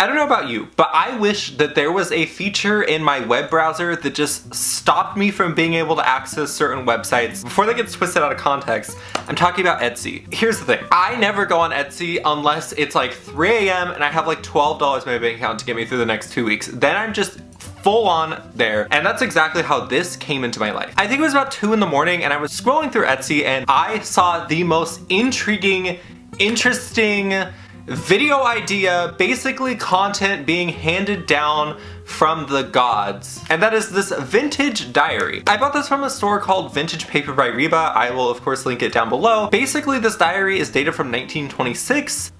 I don't know about you, but I wish that there was a feature in my web browser that just stopped me from being able to access certain websites before they get twisted out of context. I'm talking about Etsy. Here's the thing. I never go on Etsy unless it's like 3 a.m. and I have like $12 in my bank account to get me through the next 2 weeks. Then I'm just full on there. And that's exactly how this came into my life. I think it was about 2 in the morning and I was scrolling through Etsy and I saw the most intriguing, interesting video idea, basically content being handed down from the gods. And that is this vintage diary. I bought this from a store called Vintage Paper by Reba. I will of course link it down below. Basically this diary is dated from 1926.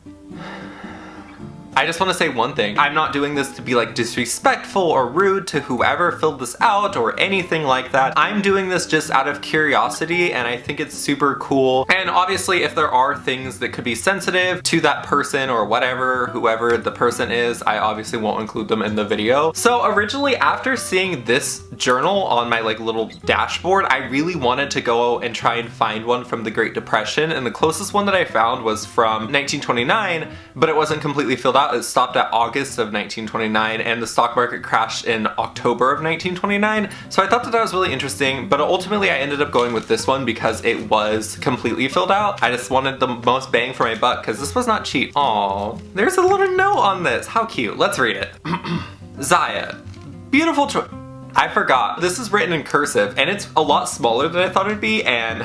I just want to say one thing. I'm not doing this to be like disrespectful or rude to whoever filled this out or anything like that. I'm doing this just out of curiosity and I think it's super cool. And obviously if there are things that could be sensitive to that person or whatever, whoever the person is, I obviously won't include them in the video. So originally after seeing this journal on my like little dashboard, I really wanted to go and try and find one from the Great Depression, and the closest one that I found was from 1929, but it wasn't completely filled out. It stopped at August of 1929 and the stock market crashed in October of 1929. So I thought that was really interesting, but ultimately I ended up going with this one because it was completely filled out. I just wanted the most bang for my buck because this was not cheap. Aww, there's a little note on this. How cute. Let's read it. Ziah, beautiful choice. I forgot. This is written in cursive and it's a lot smaller than I thought it'd be, and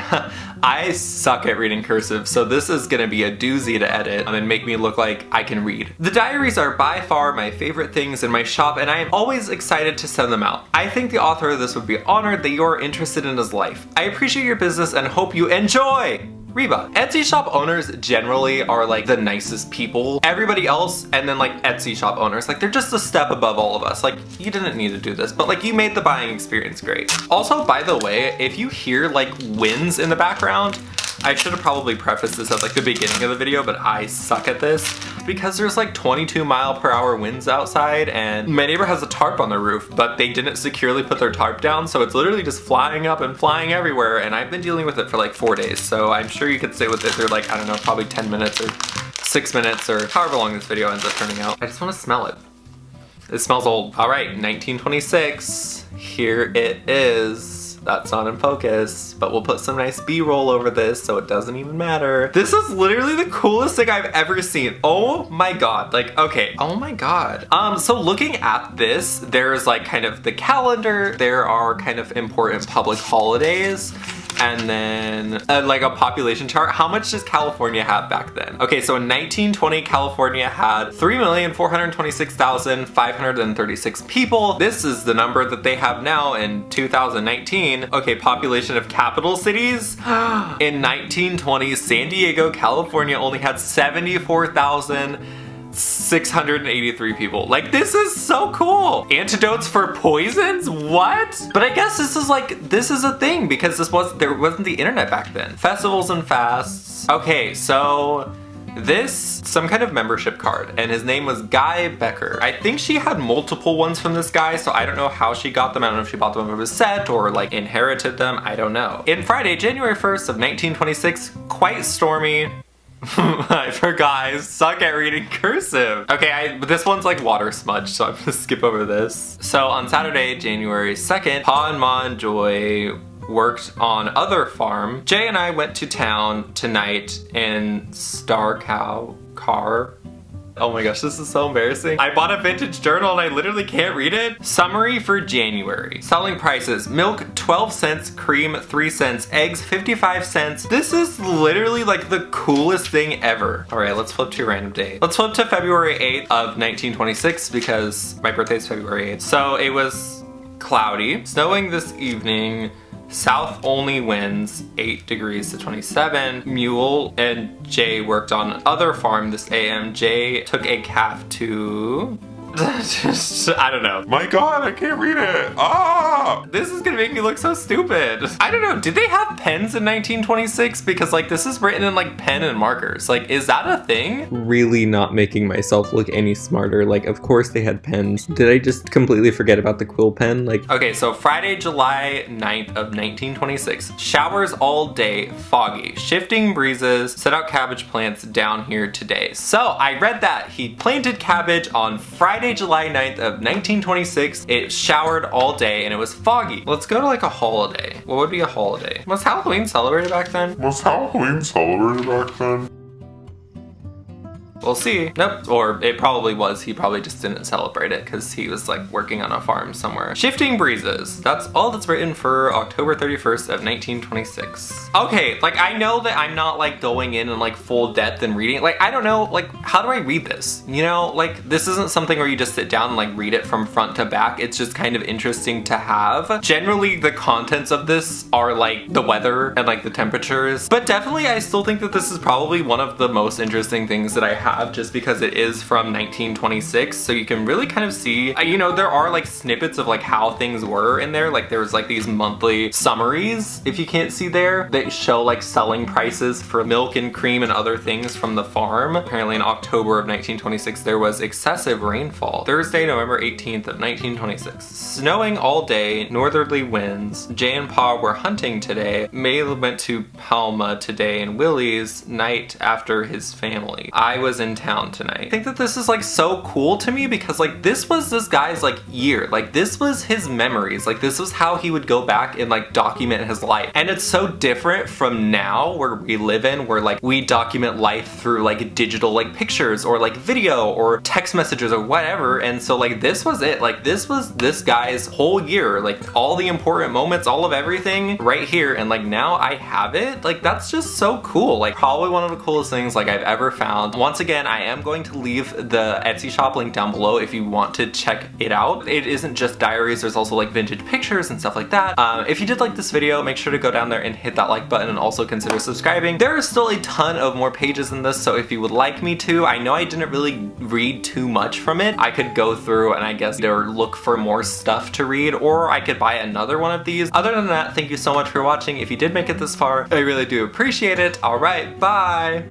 I suck at reading cursive, so this is gonna be a doozy to edit and make me look like I can read. The diaries are by far my favorite things in my shop and I am always excited to send them out. I think the author of this would be honored that you are interested in his life. I appreciate your business and hope you enjoy! Reba. Etsy shop owners generally are like the nicest people. Everybody else, and then like Etsy shop owners, like they're just a step above all of us. Like you didn't need to do this, but like you made the buying experience great. Also, by the way, if you hear like winds in the background, I should have probably prefaced this at like the beginning of the video, but I suck at this because there's like 22-mile-per-hour winds outside and my neighbor has a tarp on the roof, but they didn't securely put their tarp down, so it's literally just flying up and flying everywhere, and I've been dealing with it for like 4 days, so I'm sure you could stay with it through like, I don't know, probably 10 minutes or 6 minutes or however long this video ends up turning out. I just want to smell it. It smells old. All right, 1926, here it is. That's not in focus, but we'll put some nice B-roll over this so it doesn't even matter. This is literally the coolest thing I've ever seen. Oh my god, like, okay, oh my god. So looking at this, there's like kind of the calendar, there are kind of important public holidays, and then like a population chart. How much does California have back then? Okay, so in 1920, California had 3,426,536 people. This is the number that they have now in 2019. Okay, population of capital cities. In 1920, San Diego, California only had 74,683 people. Like, this is so cool. Antidotes for poisons? What? But I guess this is like, this is a thing because there wasn't the internet back then. Festivals and fasts. Okay, so this, some kind of membership card, and his name was Guy Becker. I think she had multiple ones from this guy, so I don't know how she got them. I don't know if she bought them from a set or like inherited them. I don't know. In Friday, January 1st of 1926, quite stormy. I forgot, I suck at reading cursive. Okay, this one's like water smudge, so I'm gonna skip over this. So on Saturday, January 2nd, Pa and Ma and Joy worked on other farm. Jay and I went to town tonight in Star Cow car. Oh my gosh, this is so embarrassing. I bought a vintage journal and I literally can't read it. Summary for January. Selling prices. Milk 12 cents, cream 3 cents, eggs 55 cents. This is literally like the coolest thing ever. All right, let's flip to a random date. Let's flip to February 8th of 1926 because my birthday is February 8th. So it was cloudy, snowing this evening. South only winds 8 degrees to 27. Mule and Jay worked on other farm this AM. Jay took a calf to I don't know. My God, I can't read it. Ah! This is gonna make me look so stupid. I don't know, did they have pens in 1926? Because like this is written in like pen and markers. Like, is that a thing? Really not making myself look any smarter. Like, of course they had pens. Did I just completely forget about the quill pen? Like, okay, so Friday, July 9th of 1926. Showers all day, foggy. Shifting breezes, set out cabbage plants down here today. So I read that he planted cabbage on Friday, July 9th of 1926. It showered all day and it was foggy. Let's go to like a holiday. What would be a holiday? Was Halloween celebrated back then? Was Halloween celebrated back then? We'll see. Nope. Or it probably was. He probably just didn't celebrate it because he was like working on a farm somewhere. Shifting breezes. That's all that's written for October 31st of 1926. Okay, like I know that I'm not like going in like full depth and reading. Like I don't know, like how do I read this? You know, like this isn't something where you just sit down and like read it from front to back. It's just kind of interesting to have. Generally, the contents of this are like the weather and like the temperatures. But definitely I still think that this is probably one of the most interesting things that I have, just because it is from 1926, so you can really kind of see, you know, there are like snippets of like how things were in there. Like there was like these monthly summaries, if you can't see there, that show like selling prices for milk and cream and other things from the farm. Apparently in October of 1926 there was excessive rainfall. Thursday, November 18th of 1926. Snowing all day, northerly winds. Jay and Pa were hunting today. May went to Palma today and Willie's night after his family. I was in town tonight. I think that this is like so cool to me because like this was this guy's like year. Like this was his memories. Like this was how he would go back and like document his life. And it's so different from now where we live in, where like we document life through like digital like pictures or like video or text messages or whatever. And so like this was it. Like this was this guy's whole year. Like all the important moments, all of everything right here. And like now I have it. Like that's just so cool. Like probably one of the coolest things like I've ever found. Once again, I am going to leave the Etsy shop link down below if you want to check it out. It isn't just diaries, there's also like vintage pictures and stuff like that. If you did like this video, make sure to go down there and hit that like button and also consider subscribing. There is still a ton of more pages in this, so if you would like me to, I know I didn't really read too much from it. I could go through and I guess either look for more stuff to read, or I could buy another one of these. Other than that, thank you so much for watching. If you did make it this far, I really do appreciate it. All right, bye.